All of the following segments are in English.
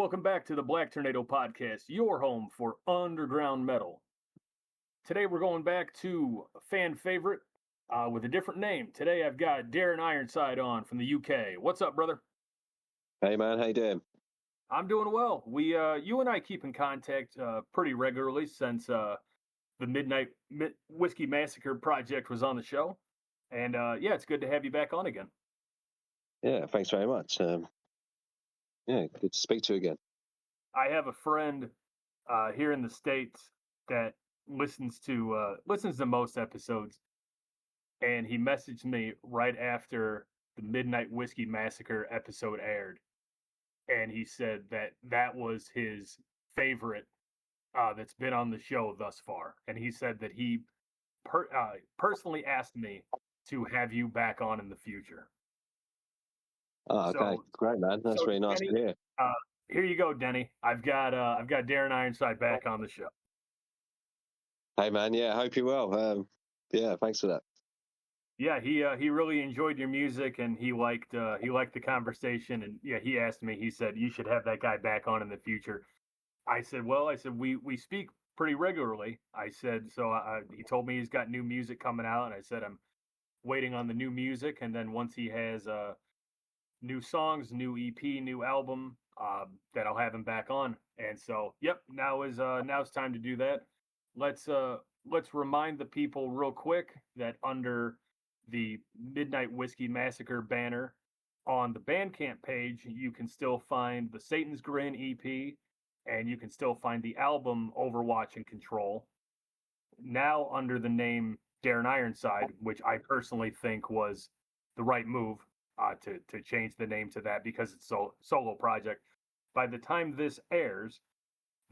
welcome back to the Black Tornado Podcast, your home for underground metal. Today we're going back to a fan favorite with a different name. Today I've got Darren Ironside on from the UK. What's up, brother? Hey man, how you doing? I'm doing well. You and I keep in contact pretty regularly since the Midnight Whiskey Massacre project was on the show. And yeah, it's good to have you back on again. Yeah, thanks very much. Yeah, good to speak to you again. I have a friend here in the States that listens to most episodes, and he messaged me right after the Midnight Whiskey Massacre episode aired, and he said that was his favorite that's been on the show thus far, and he said that he personally asked me to have you back on in the future. Oh, okay, great, man. That's really nice Denny, to hear. Here you go, Denny. I've got Darren Ironside back on the show. Hey man, yeah, hope you're well. Yeah, thanks for that. Yeah, he really enjoyed your music and he liked the conversation, and yeah, he asked me. He said you should have that guy back on in the future. I said we speak pretty regularly. I said he told me he's got new music coming out, and I said I'm waiting on the new music, and then once he has new songs, new EP, new album, that I'll have him back on. And so, yep, now it's time to do that. Let's remind the people real quick that under the Midnight Whiskey Massacre banner on the Bandcamp page, you can still find the Satan's Grin EP, and you can still find the album Overwatch and Control. Now under the name Darren Ironside, which I personally think was the right move to change the name to that because it's a solo project. By the time this airs,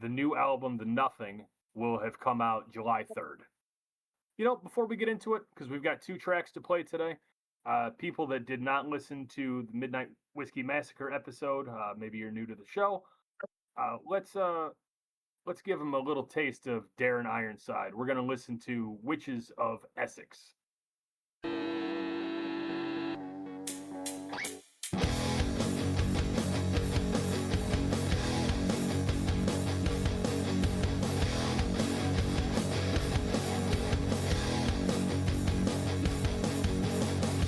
the new album, The Nothing, will have come out July 3rd. You know, before we get into it, because we've got 2 tracks to play today, people that did not listen to the Midnight Whiskey Massacre episode, maybe you're new to the show, let's give them a little taste of Darren Ironside. We're going to listen to Witches of Essex.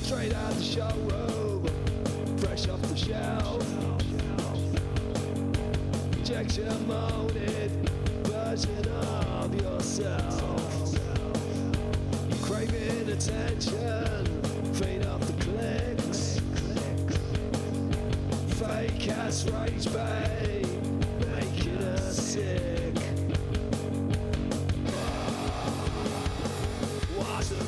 Straight out the showroom, fresh off the shelf. Injection molded version of yourself. Craving attention, feed off the clicks. Fake ass rage bait, making us sick. Watch the burn.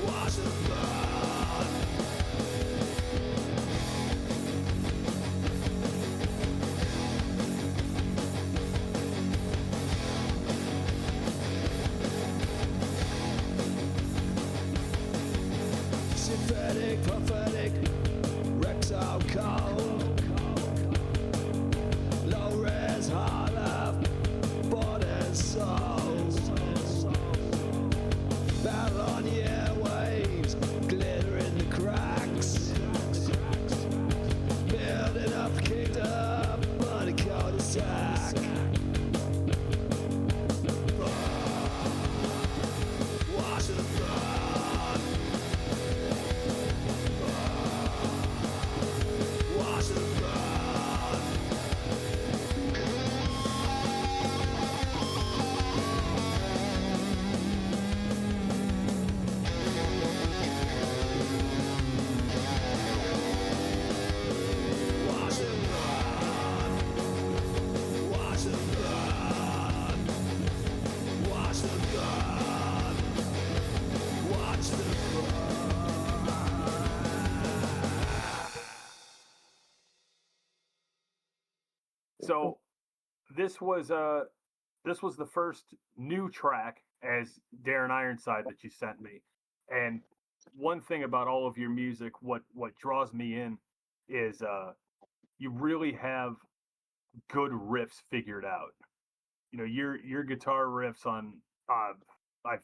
Watch the burn. Synthetic, prophetic, reptile cold. Low res, high left, bought and sold. Battle on the airwaves, glitter in the cracks. Building up a kingdom on a cul-de-sac. Watch the burn. Watch the burn. Watch the burn. Watch the burn. Watch the burn. Watch the burn. So this was the first new track as Darren Ironside that you sent me. And one thing about all of your music, what draws me in is you really have good riffs figured out. You know, your guitar riffs on I've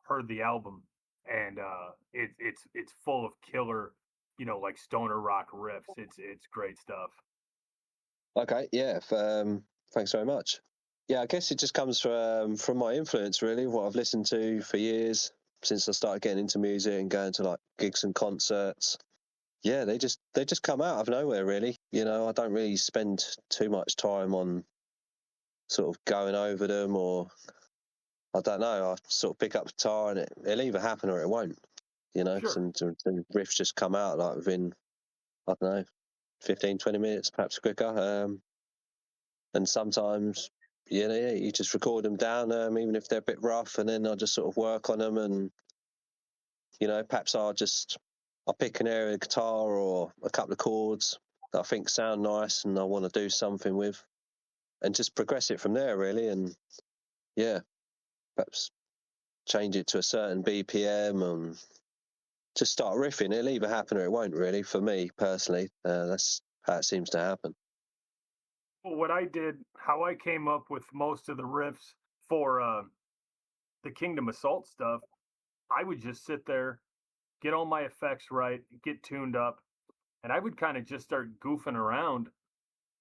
heard the album, and it's full of killer like stoner rock riffs. It's great stuff. Okay, yeah. Thanks very much. Yeah, I guess it just comes from my influence, really, what I've listened to for years since I started getting into music and going to like gigs and concerts. Yeah, they just come out of nowhere, really. I don't really spend too much time on sort of going over them, or I don't know. I sort of pick up the guitar and it'll either happen or it won't. Sure. Some riffs just come out like within, I don't know, 15, 20 minutes, perhaps quicker. And sometimes, you just record them down, even if they're a bit rough, and then I'll just sort of work on them. And, perhaps I'll pick an area of the guitar or a couple of chords that I think sound nice and I want to do something with, and just progress it from there, really. And, yeah, perhaps change it to a certain BPM and just start riffing. It'll either happen or it won't, really, for me personally. That's how it seems to happen. Well, what I did, how I came up with most of the riffs for the Kingdom Assault stuff, I would just sit there, get all my effects right, get tuned up, and I would kind of just start goofing around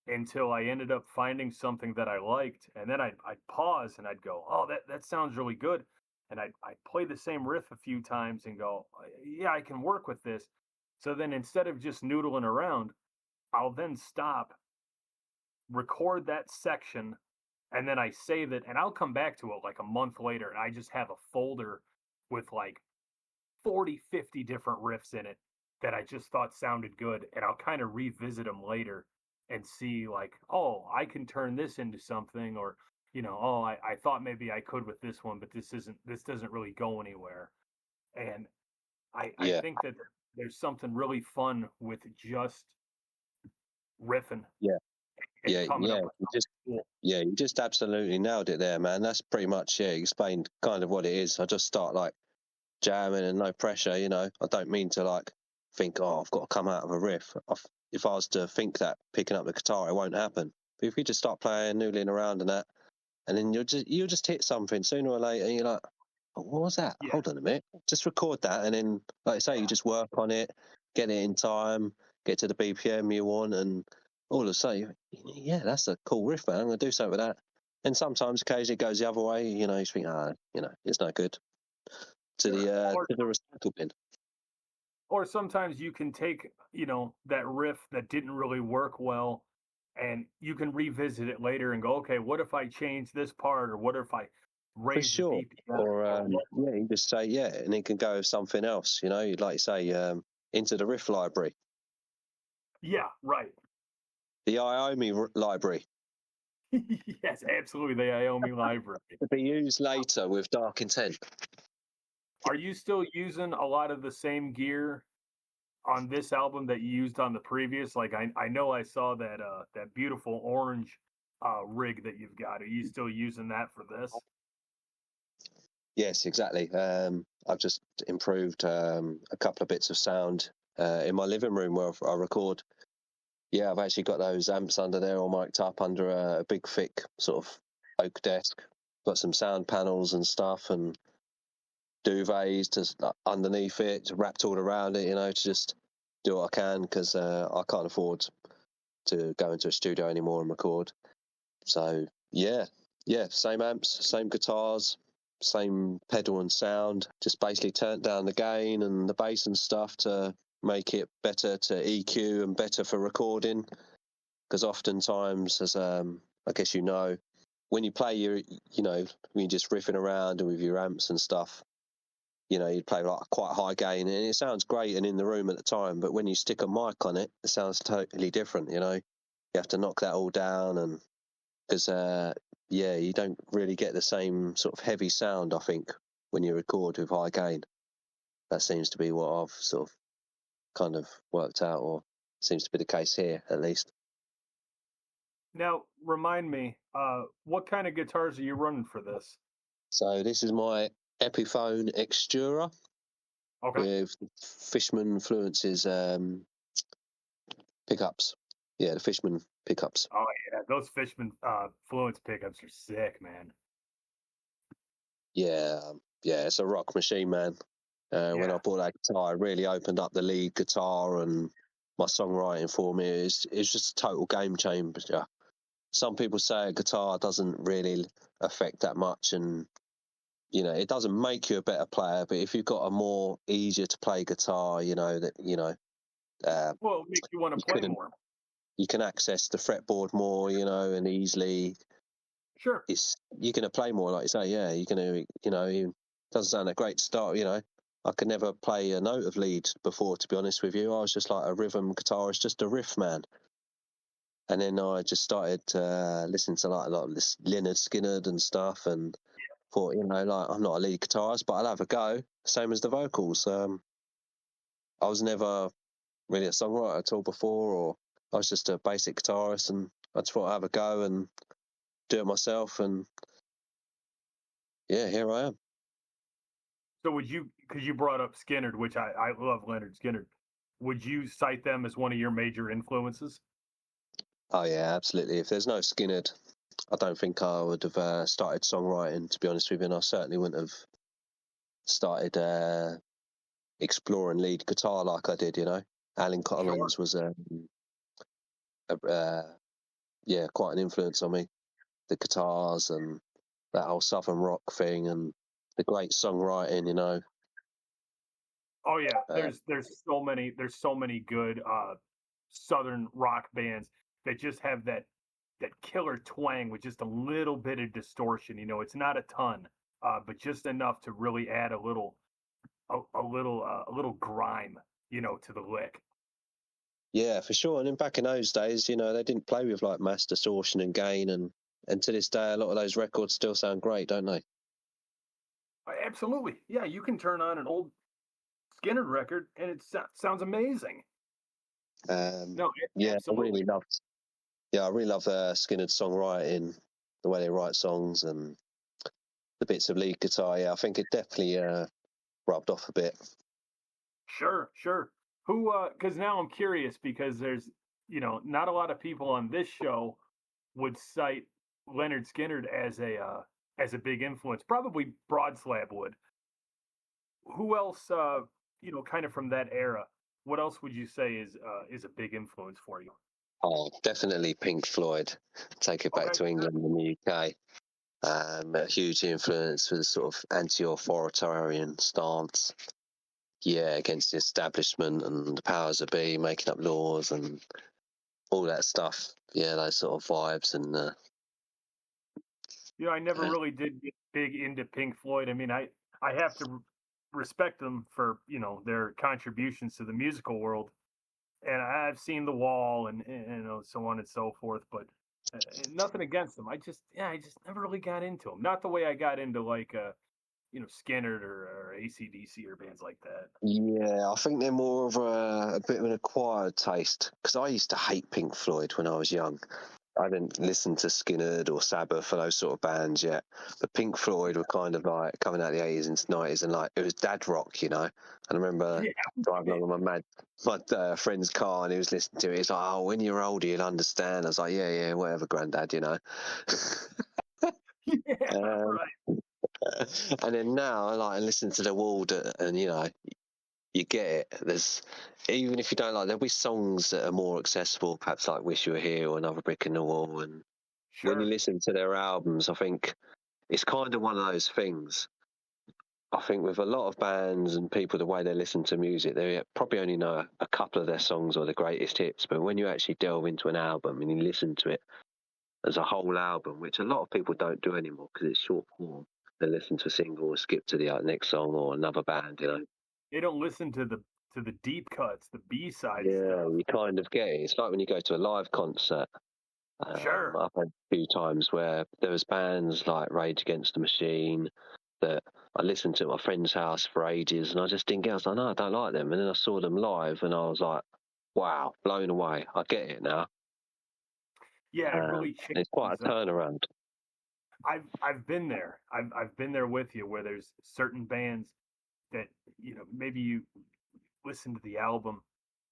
until I ended up finding something that I liked, and then I'd pause and I'd go, "Oh, that sounds really good," and I'd play the same riff a few times and go, "Yeah, I can work with this." So then instead of just noodling around, I'll then stop, record that section, and then I save it, and I'll come back to it like a month later, and I just have a folder with like 40, 50 different riffs in it that I just thought sounded good, and I'll kind of revisit them later and see like, oh, I can turn this into something, or oh, I thought maybe I could with this one, but this doesn't really go anywhere. And I Yeah, think that there's something really fun with just riffing yeah, and yeah, coming yeah. up with something cool. Yeah, you just absolutely nailed it there, man. That's pretty much, yeah, explained kind of what it is. I just start like jamming and no pressure, I don't mean to like think, oh, I've got to come out of a riff. If I was to think that picking up the guitar, it won't happen. But if you just start playing, noodling around and that, and then you'll just hit something sooner or later, and you're like, oh, what was that? Yeah, Hold on a minute. Just record that, and then, like I say, you just work on it, get it in time, get to the BPM you want, and all of a sudden, yeah, that's a cool riff, man. I'm gonna do something with that. And sometimes, occasionally, it goes the other way. You think, it's no good. To sure. the uh, Or to the recycle bin. or sometimes you can take, that riff that didn't really work well, and you can revisit it later and go, okay, what if I change this part, or what if I For raise the sure. BPM? Or yeah, you just say yeah, and it can go with something else. You'd like to say into the riff library, Yeah, right. the Iomi library, Yes, absolutely. The Iomi library. to be used later with dark intent. Are you still using a lot of the same gear on this album that you used on the previous? Like I know I saw that beautiful orange rig that you've got. Are you still using that for this? Yes, exactly. I've just improved a couple of bits of sound in my living room where I record. Yeah, I've actually got those amps under there all mic'd up under a big, thick sort of oak desk. Got some sound panels and stuff, and duvets underneath it, wrapped all around it, to just do what I can because I can't afford to go into a studio anymore and record. So yeah, same amps, same guitars, same pedal and sound. Just basically turned down the gain and the bass and stuff to make it better to EQ and better for recording. Because oftentimes, as I guess when you play when you're just riffing around and with your amps and stuff, you'd play like quite high gain and it sounds great and in the room at the time, but when you stick a mic on it, it sounds totally different. You have to knock that all down, and because you don't really get the same sort of heavy sound, I think, when you record with high gain. That seems to be what I've sort of kind of worked out, or seems to be the case here at least. Now, remind me, what kind of guitars are you running for this? So this is my Epiphone Extura Okay. with Fishman Fluence's pickups. Yeah, the Fishman pickups. Oh yeah, those Fishman Fluence pickups are sick, man. Yeah, it's a rock machine, man. When I Yeah. bought that guitar, it really opened up the lead guitar and my songwriting for me. It's just a total game changer. Some people say a guitar doesn't really affect that much, and it doesn't make you a better player. But if you've got a more easier to play guitar, Well, it makes you want to you play couldn't more. you can access the fretboard more, and easily Sure. you're going to play more, like you say. Yeah, you're going to, it doesn't sound a great start. I could never play a note of lead before, to be honest with you. I was just like a rhythm guitarist, just a riff man. And then I just started listening to like a lot of this Leonard Skinner and stuff, and thought, like I'm not a lead guitarist, but I'll have a go. Same as the vocals. I was never really a songwriter at all before, or I was just a basic guitarist, and I just thought I'd have a go and do it myself. And yeah, here I am. So would you, because you brought up Skinner, which I love Leonard Skinner, would you cite them as one of your major influences? Oh yeah, absolutely. If there's no Skinner, I don't think I would have started songwriting, to be honest with you, and I certainly wouldn't have started exploring lead guitar like I did. Alan Collins was quite an influence on me. The guitars and that whole southern rock thing and the great songwriting. Oh yeah, Uh, there's so many good southern rock bands that just have that killer twang with just a little bit of distortion. It's not a ton, but just enough to really add a little grime, to the lick. yeah, for sure. And then back in those days, they didn't play with like mass distortion and gain, and to this day, a lot of those records still sound great, don't they? Absolutely, yeah. You can turn on an old Skinner record and it sounds amazing. No, Yeah, absolutely. I really love Skinner's songwriting, the way they write songs and the bits of lead guitar. Yeah, I think it definitely rubbed off a bit. Sure, sure. Who? Because now I'm curious because there's, not a lot of people on this show would cite Leonard Skinner as a big influence. Probably Broadslab would. Who else? Kind of from that era. What else would you say is a big influence for you? Oh, definitely Pink Floyd. Take it back Okay, to sure. England and the UK. A huge influence for the sort of anti-authoritarian stance. Yeah, against the establishment and the powers that be, making up laws and all that stuff. Yeah, those sort of vibes and I never uh, really did get big into Pink Floyd. I mean, I have to respect them for their contributions to the musical world, and I've seen The Wall and so on and so forth. But nothing against them. I just never really got into them. Not the way I got into like Skinner or AC/DC or bands like that. yeah, I think they're more of a bit of an acquired taste because I used to hate Pink Floyd when I was young. I didn't listen to Skinner or Sabbath or those sort of bands yet. But Pink Floyd were kind of like coming out of the 80s into 90s and like it was dad rock. And I remember driving along with my friend's car and he was listening to it. He's like, oh, when you're older, you'll understand. I was like, yeah, whatever, granddad. Yeah, um, right. and then now I like listen to The Wall and, you get it. Even if you don't like, there'll be songs that are more accessible, perhaps like Wish You Were Here or Another Brick in the Wall. And when you Sure. listen to their albums, I think it's kind of one of those things. I think with a lot of bands and people, the way they listen to music, they probably only know a couple of their songs or the greatest hits. But when you actually delve into an album and you listen to it as a whole album, which a lot of people don't do anymore because it's short form, they listen to a single or skip to the next song or another band. They don't listen to the deep cuts, the B-side Yeah, stuff. you kind of get it. It's like when you go to a live concert. Sure. I've had a few times where there was bands like Rage Against the Machine that I listened to at my friend's house for ages, and I just didn't get. I was like, no, I don't like them. And then I saw them live, and I was like, wow, blown away. I get it now. Yeah, it really It's quite changes. a turnaround. I've been there. I've been there with you where there's certain bands that maybe you listen to the album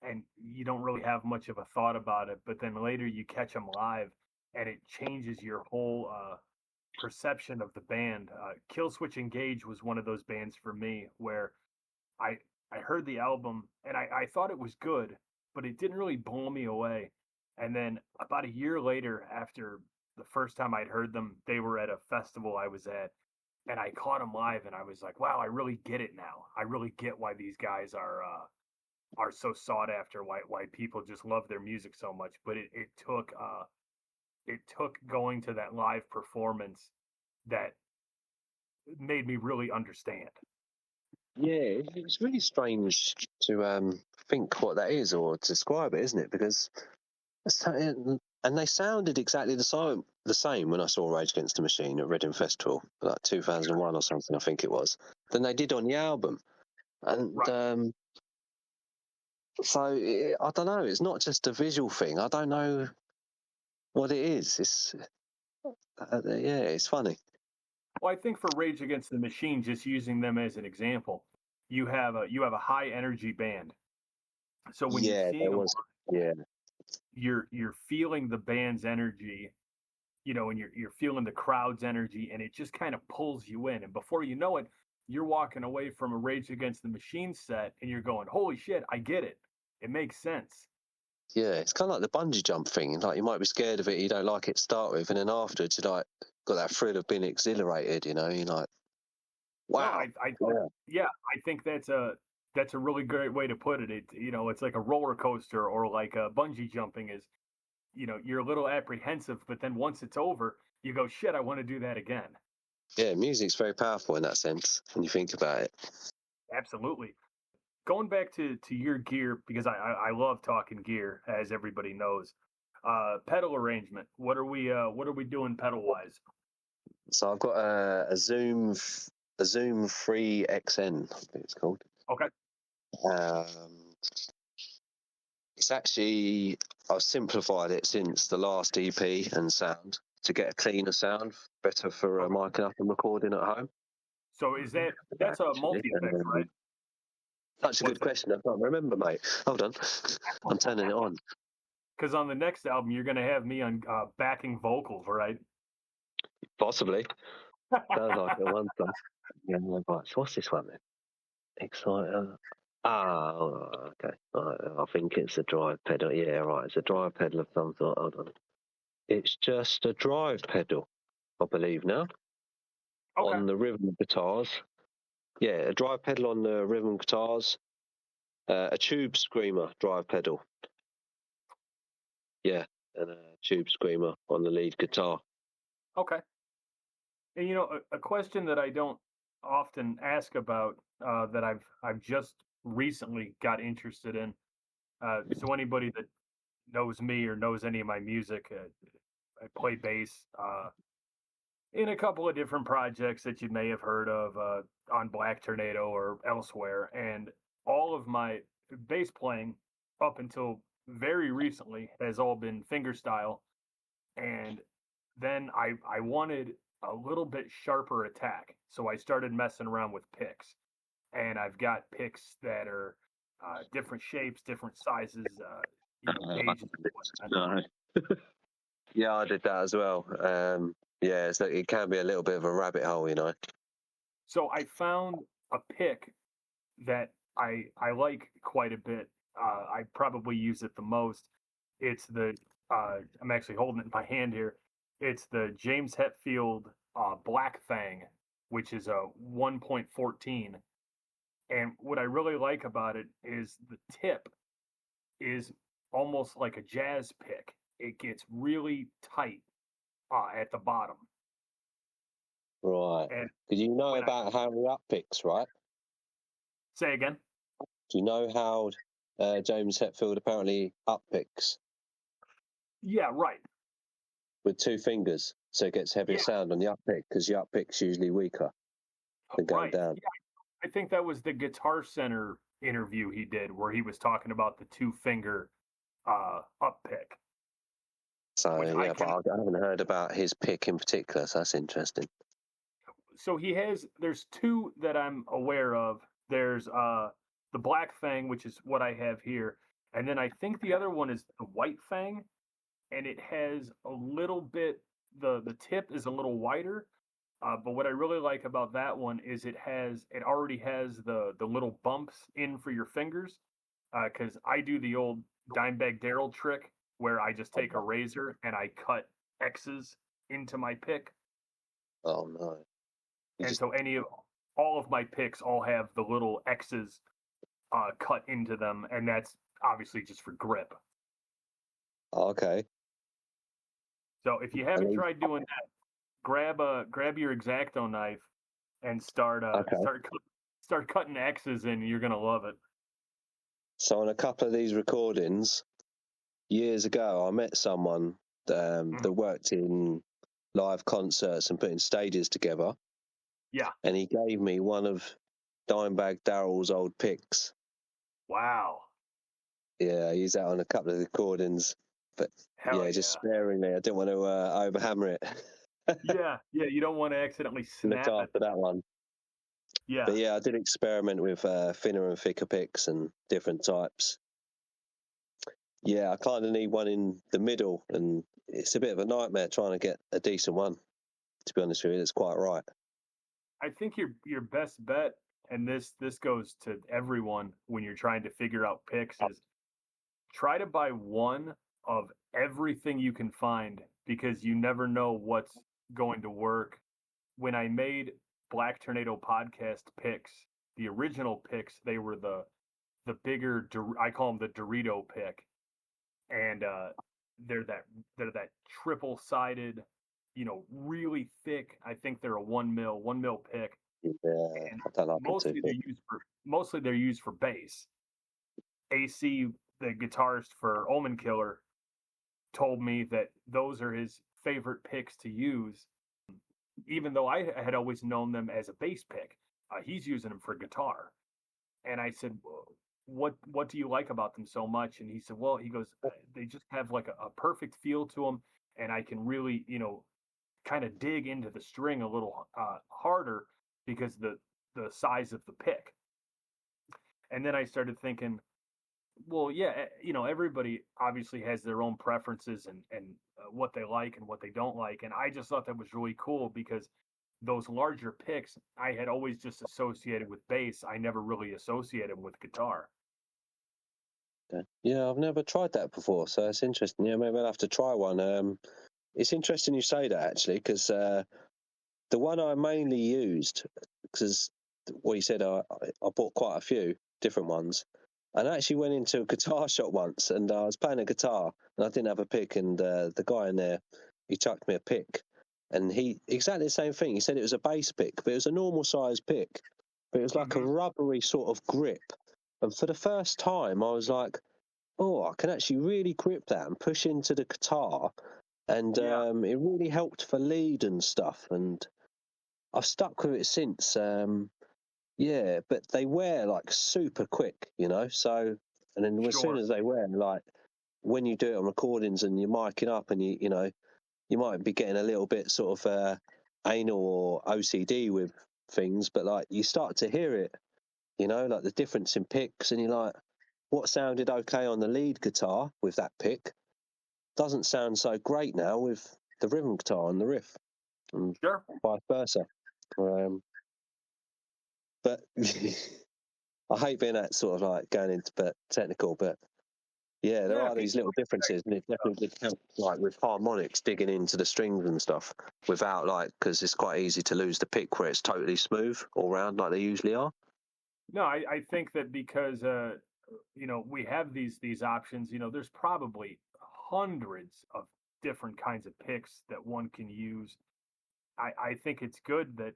and you don't really have much of a thought about it, but then later you catch them live and it changes your whole perception of the band. Killswitch Engage was one of those bands for me where I I heard the album and I thought it was good, but it didn't really blow me away. And then about a year later, after the first time I'd heard them, they were at a festival I was at, and I caught them live, and I was like, wow, I really get it now. I really get why these guys are so sought after, why people just love their music so much. But it took going to that live performance that made me really understand. Yeah, it's really strange to think what that is or to describe it, isn't it? Because and they sounded exactly the same when I saw Rage Against the Machine at Reading Festival, like 2001 or something, I think it was, than they did on the album. And Right. so I don't know. It's not just a visual thing. I don't know what it is. It's yeah, it's funny. Well, I think for Rage Against the Machine, just using them as an example, you have a high energy band. So when you're Yeah, seeing there them, was. Yeah, you're feeling the band's energy, and you're feeling the crowd's energy, and it just kind of pulls you in. And before you know it, you're walking away from a Rage Against the Machine set, and you're going, "Holy shit, I get it. It makes sense." yeah. It's kind of like the bungee jump thing. Like you might be scared of it, you don't like it to start with, and then afterwards you like got that thrill of being exhilarated. You're like, No, wow. Yeah. yeah, I think that's a really great way to put it. It's like a roller coaster or like bungee jumping is, you're a little apprehensive, but then once it's over, you go, shit, I want to do that again. Yeah, music's very powerful in that sense when you think about it. Absolutely. Going back to your gear, because I love talking gear, as everybody knows. Pedal arrangement. What are we doing pedal wise? So I've got a Zoom 3XN, I think it's called. Okay. Um, it's actually I've simplified it since the last EP and sound to get a cleaner sound, better for Okay. miking up and recording at home. So that's a Actually, multi effects, right? That's a good What's that? question. I can't remember, mate. Hold on, I'm turning it on. Because on the next album, you're gonna have me on backing vocals, right? Possibly. Sounds like it one stuff. Yeah, right. So what's this one then? Exciter. Ah, okay. Right, I think it's a drive pedal. Yeah, right. It's a drive pedal of some sort. Hold on. It's just a drive pedal, I believe now, Okay. on the rhythm guitars. Yeah, a drive pedal on the rhythm guitars. A tube screamer drive pedal. Yeah, and a tube screamer on the lead guitar. Okay. And a question that I don't often ask about, that I've just recently got interested in. So anybody that knows me or knows any of my music, I play bass in a couple of different projects that you may have heard of, on Black Tornado or elsewhere, and all of my bass playing up until very recently has all been fingerstyle, and then I wanted a little bit sharper attack, so I started messing around with picks, and I've got picks that are different shapes, different sizes, gauges. No. Yeah, I did that as well. Yeah, so it can be a little bit of a rabbit hole. So I found a pick that I like quite a bit. I probably use it the most. It's I'm actually holding it in my hand here. It's the James Hetfield Black Fang, which is a 1.14. And what I really like about it is the tip is almost like a jazz pick. It gets really tight at the bottom. Right. And Because you know when I about Harry up picks, right? say again, Do you know how James Hetfield apparently up picks yeah, right, with two fingers, so it gets heavier yeah, sound on the up pick because the up pick's usually weeker than going right. down. I think that was the Guitar Center interview he did where he was talking about the two finger up pick, So which yeah, but I haven't heard about his pick in particular, so that's interesting. so there's two that I'm aware of. There's the Black Fang, which is what I have here, and then I think the other one is the White Fang, and it has a little bit, the tip is a little wider, But what I really like about that one is it already has the little bumps in for your fingers. Because I do the old Dimebag Daryl trick where I just take a razor and I cut X's into my pick. Oh no! And so all of my picks all have the little X's cut into them, and that's obviously just for grip. Okay. So if you haven't tried doing that, grab your X-Acto knife and start cutting X's in. You're gonna love it. So on a couple of these recordings, years ago, I met someone that worked in live concerts and putting stages together. Yeah. And he gave me one of Dimebag Darrell's old picks. Wow. Yeah, I used that on a couple of recordings. But just sparingly. I didn't want to overhammer it. yeah, you don't want to accidentally snap Looked after it. that one. Yeah. But yeah, I did experiment with thinner and thicker picks and different types. Yeah, I kind of need one in the middle, and it's a bit of a nightmare trying to get a decent one. To be honest with you, that's quite right. I think your best bet, and this goes to everyone when you're trying to figure out picks, is try to buy one of everything you can find, because you never know what's going to work. When I made Black Tornado podcast picks, the original picks, they were the bigger, I call them the Dorito pick, and they're that triple sided, really thick. I think they're a 1 mil pick. Yeah, And I don't like it mostly they're used for bass. AC, the guitarist for Omen Killer, told me that those are his favorite picks to use, even though I had always known them as a bass pick. He's using them for guitar. And I said, what do you like about them so much? And he said, well, he goes, they just have like a perfect feel to them, and I can really, kind of dig into the string a little harder because the size of the pick. And then I started thinking, well, yeah, everybody obviously has their own preferences and what they like and what they don't like. And I just thought that was really cool because those larger picks I had always just associated with bass. I never really associated with guitar. Yeah, I've never tried that before, so it's interesting. Yeah, maybe I'll have to try one. It's interesting you say that, actually, because the one I mainly used, because what you said, I bought quite a few different ones. And I actually went into a guitar shop once, and I was playing a guitar, and I didn't have a pick, and the guy in there, he chucked me a pick. And he, exactly the same thing, he said it was a bass pick, but it was a normal size pick. But it was like a rubbery sort of grip. And for the first time, I was like, oh, I can actually really grip that and push into the guitar. And it really helped for lead and stuff. And I've stuck with it since. Yeah, but they wear like super quick, So, and then as soon as they wear, like when you do it on recordings and you're miking up, and you might be getting a little bit sort of anal or OCD with things, but like you start to hear it, like the difference in picks, and you're like, what sounded okay on the lead guitar with that pick doesn't sound so great now with the rhythm guitar and the riff, and vice versa. But I hate being that sort of like going into technical, but yeah, there are these little differences, and it definitely helps, like with harmonics, digging into the strings and stuff without because it's quite easy to lose the pick where it's totally smooth all round like they usually are. No, I think that because we have these options. There's probably hundreds of different kinds of picks that one can use. I think it's good that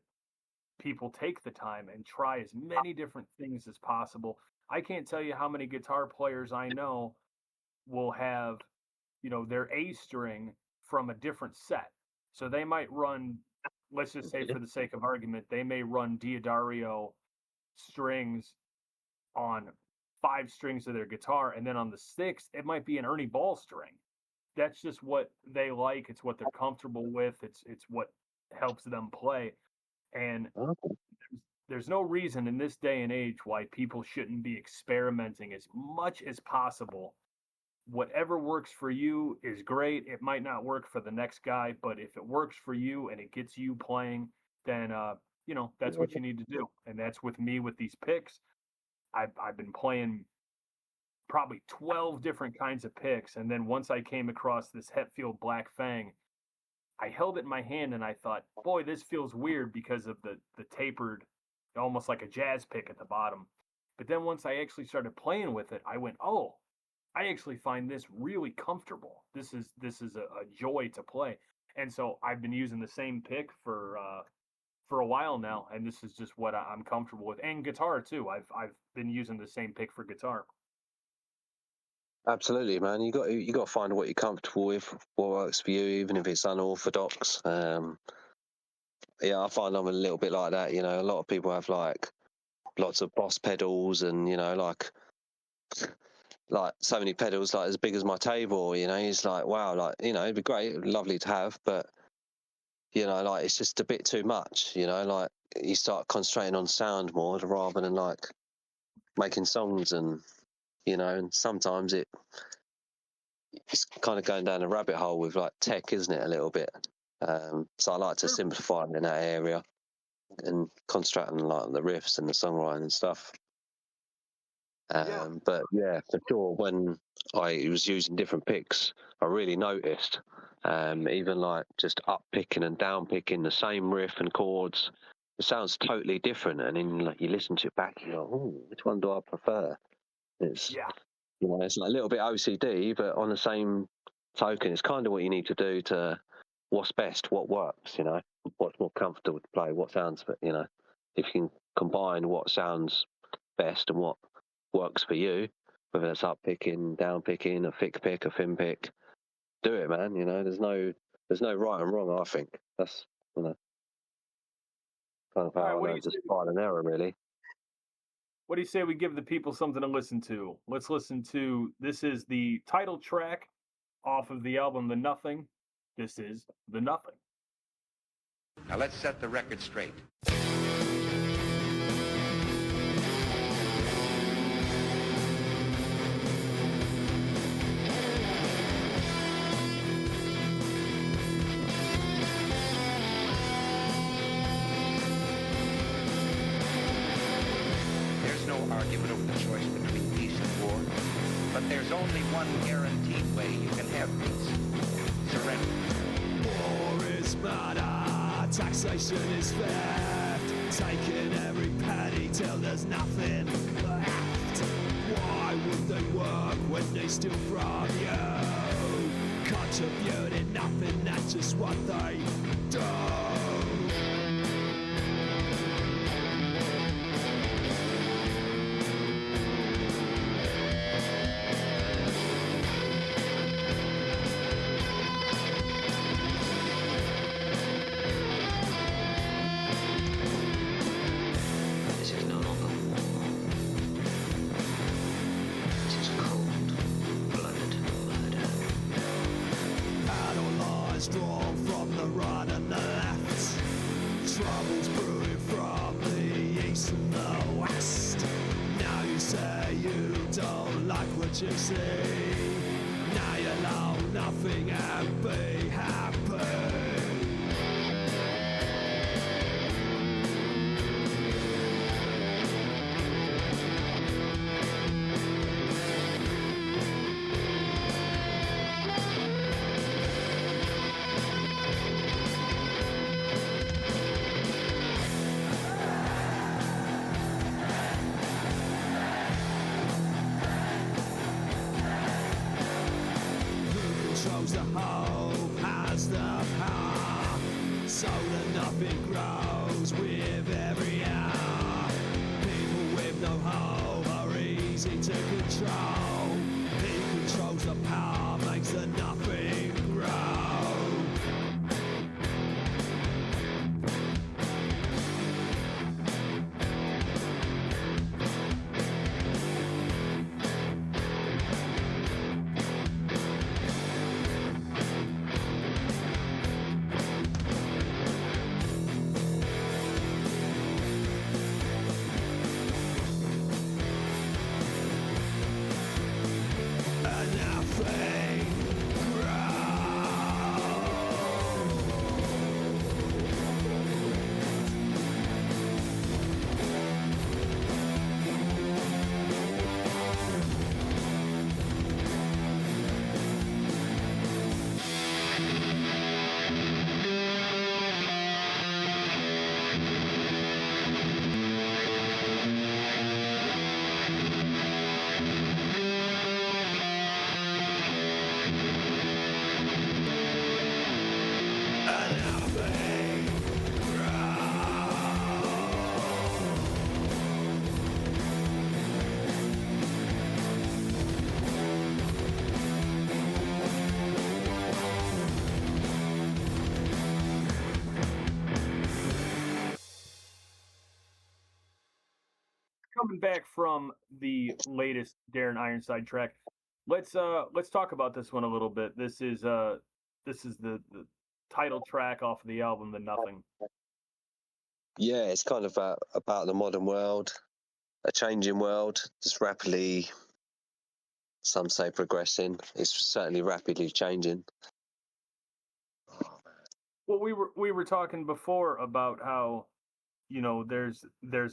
people take the time and try as many different things as possible. I can't tell you how many guitar players I know will have, their A string from a different set. So they might run, let's just say for the sake of argument, they may run Diodario strings on 5 strings of their guitar, and then on the 6th, it might be an Ernie Ball string. That's just what they like. It's what they're comfortable with. It's what helps them play. And there's no reason in this day and age why people shouldn't be experimenting as much as possible. Whatever works for you is great. It might not work for the next guy, but if it works for you and it gets you playing, then that's what you need to do. And that's with me with these picks. I've been playing probably 12 different kinds of picks, and then once I came across this Hetfield Black Fang, I held it in my hand and I thought, boy, this feels weird because of the tapered, almost like a jazz pick at the bottom. But then once I actually started playing with it, I went, oh, I actually find this really comfortable. This is a joy to play. And so I've been using the same pick for a while now, and this is just what I'm comfortable with. And guitar too. I've been using the same pick for guitar. Absolutely, man. You got to find what you're comfortable with, what works for you, even if it's unorthodox. Yeah, I find I'm a little bit like that. A lot of people have like lots of Boss pedals, and like so many pedals, like as big as my table. It's like, wow, like it'd be great, lovely to have, but like it's just a bit too much. Like you start concentrating on sound more rather than like making songs, and and sometimes it's kind of going down a rabbit hole with like tech, isn't it, a little bit? So I like to simplify in that area and concentrate on like the riffs and the songwriting and stuff. But yeah, for sure, when I was using different picks, I really noticed, even like just up picking and down picking the same riff and chords, it sounds totally different. And then like you listen to it back, you're like, oh, which one do I prefer? It's it's like a little bit OCD, but on the same token, it's kind of what you need to do to what's best, what works, what's more comfortable to play, what sounds, but if you can combine what sounds best and what works for you, whether it's up picking, down picking, a thick pick, a thin pick, do it, man. There's no right and wrong. I think that's kind of how I know, just trial and error, really. What do you say we give the people something to listen to? Let's listen to, this is the title track off of the album The Nothing. This is The Nothing. Now let's set the record straight. Argument over the choice between peace and war, but there's only one guaranteed way you can have peace: surrender. War is murder, taxation is theft, taking every penny till there's nothing left. Why would they work when they steal from you? Contributing nothing, that's just what they do. Drawn from the right and the left, troubles brewing from the east and the west. Now you say you don't like what you see, now you know nothing and be happy. The hope has the power, so that nothing grows with every hour. People with no hope are easy to control. He controls the power, makes the nothing grow. coming back from the latest Darren Ironside track, let's talk about this one a little bit. This is the title track off of the album, The Nothing. Yeah, it's kind of about the modern world, a changing world, just rapidly, some say progressing. It's certainly rapidly changing. Well, we were talking before about how, you know, there's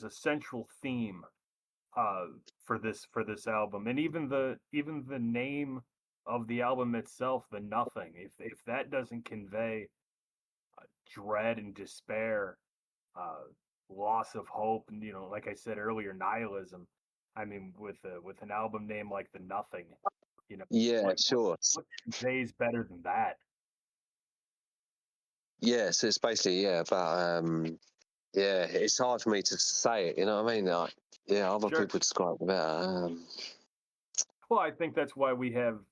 a central theme for this album, and even the name of the album itself, The Nothing. If that doesn't convey dread and despair, uh, loss of hope, and, you know, like I said earlier, nihilism. I mean, with an album name like The Nothing, you know, Yeah, what sure. what conveys better than that? Yeah, so it's basically about yeah. It's hard for me to say it. You know what I mean? Like, yeah, other Sure. people describe it better. Well, I think that's why we have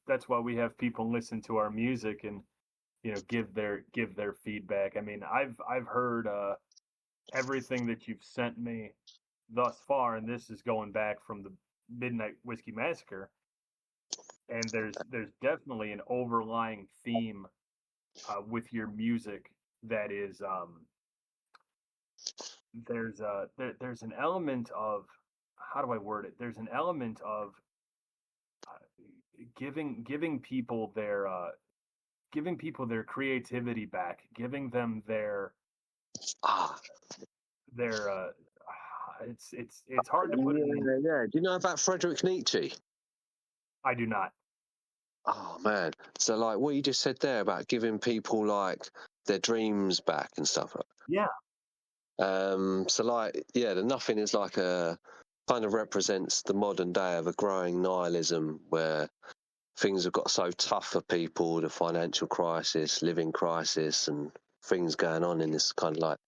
people listen to our music and, you know, give their feedback. I mean, I've heard everything that you've sent me thus far, and this is going back from the Midnight Whiskey Massacre, and there's definitely an overlying theme with your music that is there's an element of, how do I word it? There's an element of giving people their creativity back, giving them Ah, their it's hard to put it in. yeah. Do you know about Friedrich Nietzsche? I do not. Oh man! So like what you just said there about giving people like their dreams back and stuff. Yeah. So like yeah, the Nothing is like a kind of represents the modern day of a growing nihilism where things have got so tough for people, the financial crisis, living crisis, and things going on in this kind of like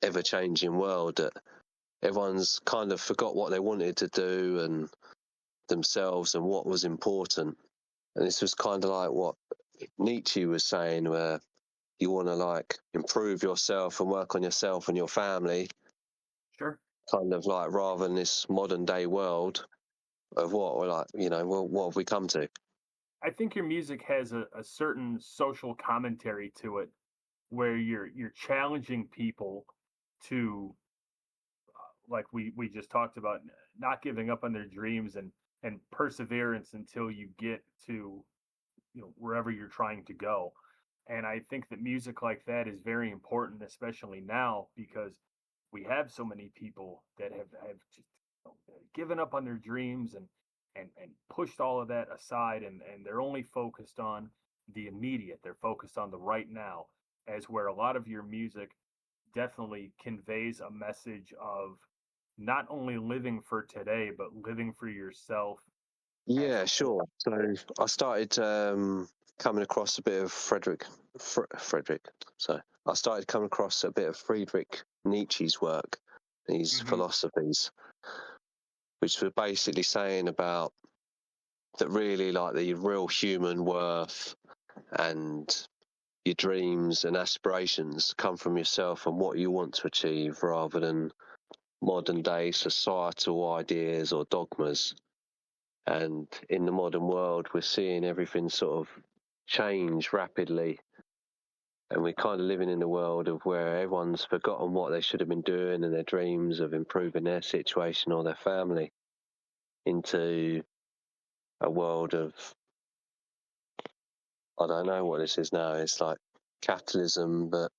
ever-changing world that everyone's kind of forgot what they wanted to do and themselves and what was important. And this was kind of like what Nietzsche was saying, where you want to like improve yourself and work on yourself and your family, Sure. kind of like rather than this modern day world of what we're like, you know, well, what have we come to? I think your music has a certain social commentary to it, where you're challenging people to, like we just talked about, not giving up on their dreams and perseverance until you get to, you know, wherever you're trying to go. And I think that music like that is very important, especially now, because we have so many people that have just, you know, given up on their dreams and pushed all of that aside, and they're only focused on the immediate. They're focused on the right now, as where a lot of your music definitely conveys a message of not only living for today, but living for yourself. Yeah, sure. So I started coming across a bit of Frederick. So I started coming across a bit of Friedrich Nietzsche's work, these philosophies, which were basically saying about that really like the real human worth and your dreams and aspirations come from yourself and what you want to achieve rather than modern day societal ideas or dogmas. And in the modern world, we're seeing everything sort of change rapidly. And we're kind of living in a world of where everyone's forgotten what they should have been doing and their dreams of improving their situation or their family into a world of, I don't know what this is now. It's like capitalism, but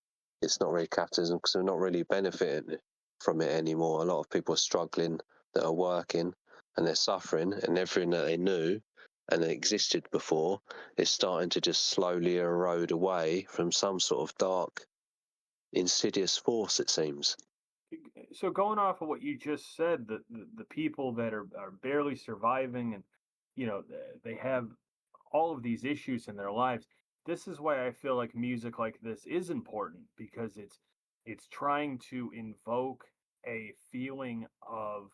it's not really capitalism because we're not really benefiting from it anymore. A lot of people are struggling that are working and they're suffering, and everything that they knew and that existed before is starting to just slowly erode away from some sort of dark, insidious force, it seems. So going off of what you just said, the people that are barely surviving, and, you know, they have all of these issues in their lives. This is why I feel like music like this is important, because it's trying to invoke a feeling of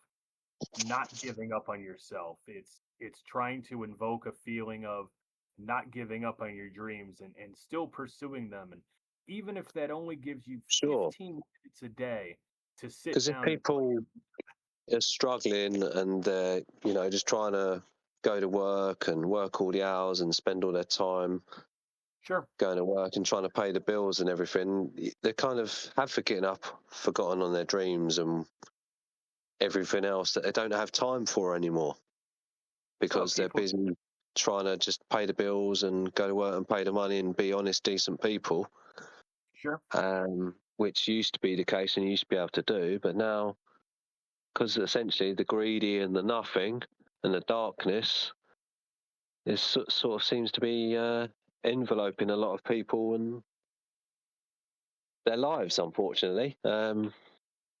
not giving up on yourself. It's trying to invoke a feeling of not giving up on your dreams and still pursuing them. And even if that only gives you Sure. 15 minutes a day to sit Because if down and put people, are struggling and they're, just trying to go to work and work all the hours and spend all their time Sure. going to work and trying to pay the bills and everything, they kind of have forgotten on their dreams and everything else that they don't have time for anymore because they're people, busy trying to just pay the bills and go to work and pay the money and be honest, decent people. sure. Which used to be the case and you used to be able to do, but now, because essentially the greedy and the nothing and the darkness is sort of seems to be enveloping a lot of people and their lives, unfortunately.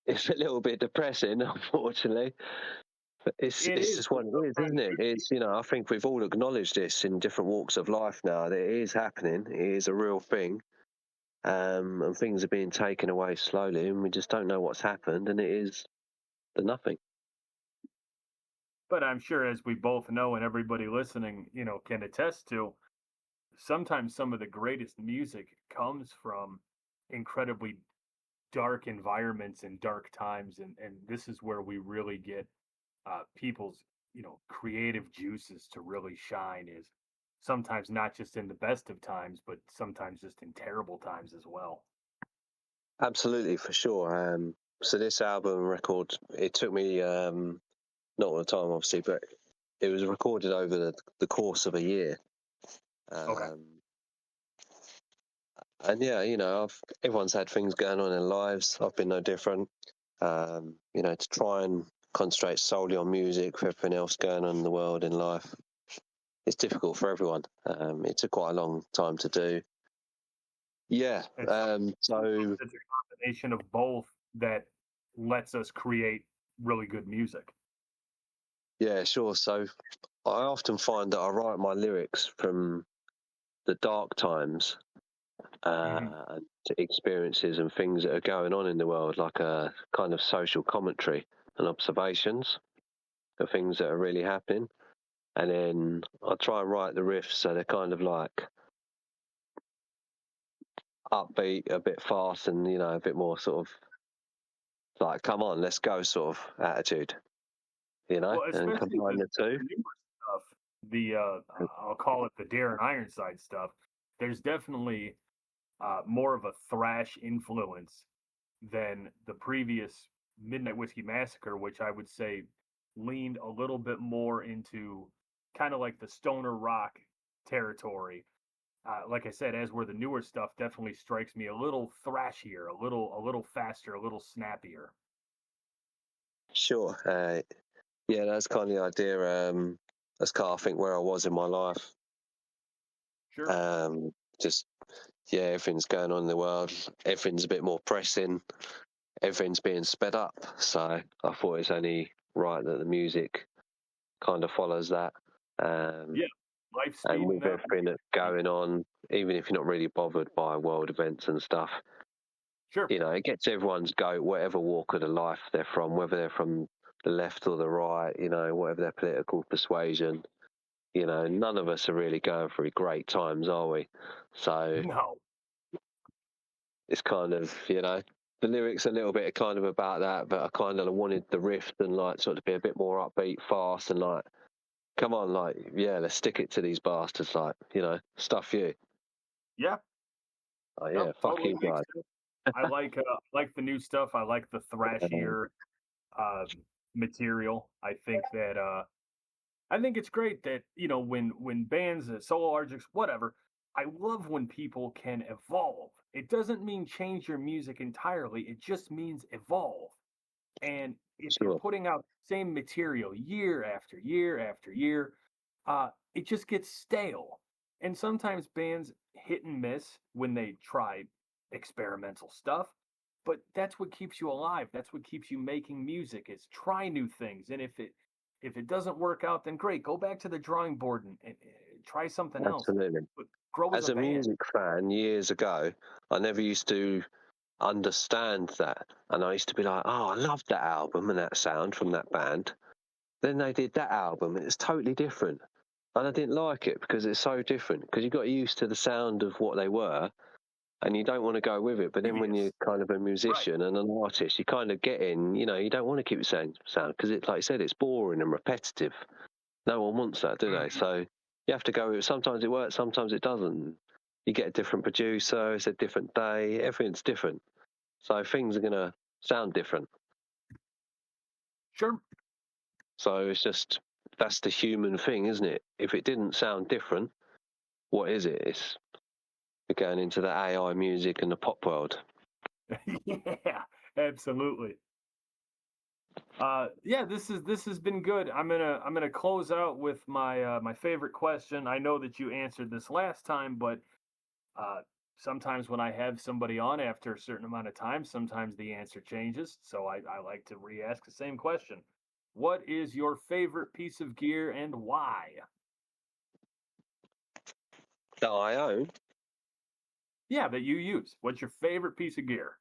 It's a little bit depressing, unfortunately. But it's It just what it is, isn't it? It's, I think we've all acknowledged this in different walks of life now, that it is happening. It is a real thing. And things are being taken away slowly, and we just don't know what's happened, and it is the nothing. But I'm sure, as we both know, and everybody listening, can attest to, sometimes some of the greatest music comes from incredibly dark environments and dark times, and this is where we really get people's creative juices to really shine. Is sometimes not just in the best of times, but sometimes just in terrible times as well. Absolutely, for sure. So this album record, it took me not all the time, obviously, but it was recorded over the course of a year. Okay. And yeah, everyone's had things going on in their lives. I've been no different. To try and concentrate solely on music for everything else going on in the world in life, it's difficult for everyone. It took quite a long time to do. Yeah. So it's a combination of both that lets us create really good music. yeah, sure. So I often find that I write my lyrics from the dark times and experiences and things that are going on in the world, like a kind of social commentary and observations of things that are really happening. And then I try and write the riffs so they're kind of like upbeat, a bit fast, and a bit more sort of like, come on, let's go sort of attitude, Well, and especially combine the two. the newer stuff, the I'll call it the Darren Ironside stuff. There's definitely more of a thrash influence than the previous Midnight Whiskey Massacre, which I would say leaned a little bit more into kind of like the stoner rock territory. Like I said, as where the newer stuff definitely strikes me a little thrashier, a little faster, a little snappier. Sure. Yeah, that's kind of the idea. That's kind of, I think, where I was in my life. Sure. Just, yeah, everything's going on in the world. Everything's a bit more pressing. Everything's being sped up. So I thought it's only right that the music kind of follows that. Yeah. Life And speed with everything that's going on, even if you're not really bothered by world events and stuff, Sure. it gets everyone's goat, whatever walk of the life they're from, whether they're from the left or the right, whatever their political persuasion. None of us are really going through great times, are we? So No. it's kind of, the lyrics a little bit kind of about that, but I kind of wanted the riff and like sort of be a bit more upbeat, fast, and like, come on, like, yeah, let's stick it to these bastards, like, stuff you. Yeah. Oh yeah, No, fuck totally you makes guys. sense. I like the new stuff. I like the thrashier uh, material. I think it's great that when bands, solo artists, whatever. I love when people can evolve. It doesn't mean change your music entirely. It just means evolve. And if you're Sure. putting out the same material year after year after year, it just gets stale. And sometimes bands hit and miss when they try experimental stuff, but that's what keeps you alive. That's what keeps you making music is try new things. And if it doesn't work out, then great, go back to the drawing board and try something else. Absolutely. But grow as As a a band. music fan years ago, I never used to understand that. And I used to be like, oh, I loved that album and that sound from that band. Then they did that album and it's totally different. And I didn't like it because it's so different because you got used to the sound of what they were. and you don't want to go with it. But then when you're kind of a musician and an artist, you kind of get in, you know, you don't want to keep it sound because it, like I said, it's boring and repetitive. No one wants that, do they? So you have to go with it. Sometimes it works, sometimes it doesn't. You get a different producer, it's a different day, everything's different. So things are going to sound different. Sure. So it's just, that's the human thing, isn't it? If it didn't sound different, what is it? It's we're going into the AI music and the pop world. Yeah, absolutely. Yeah, this has been good. I'm gonna close out with my favorite question. I know that you answered this last time, but sometimes when I have somebody on after a certain amount of time, sometimes the answer changes. So I like to re-ask the same question. What is your favorite piece of gear and why? That I own? Yeah, that you use. What's your favorite piece of gear?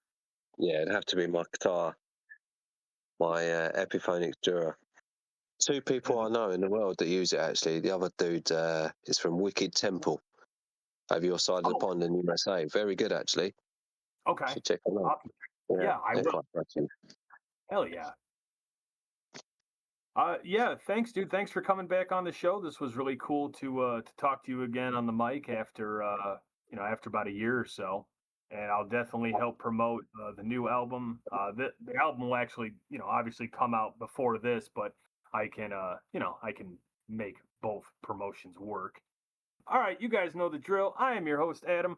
Yeah, it'd have to be my guitar, my Epiphonics Dura. Two people I know in the world that use it, actually. The other dude is from Wicked Temple over your side of the pond in USA. Very good, actually. Okay. You should check them out. Yeah, I they're will. quite cracking. Hell yeah. Yeah, thanks, dude. Thanks for coming back on the show. This was really cool to talk to you again on the mic after after about a year or so. And I'll definitely help promote the new album. The album will actually, obviously come out before this, but I can I can make both promotions work. All right, you guys know the drill. I am your host, Adam.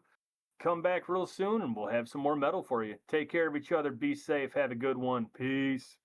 Come back real soon and we'll have some more metal for you. Take care of each other. Be safe. Have a good one. Peace.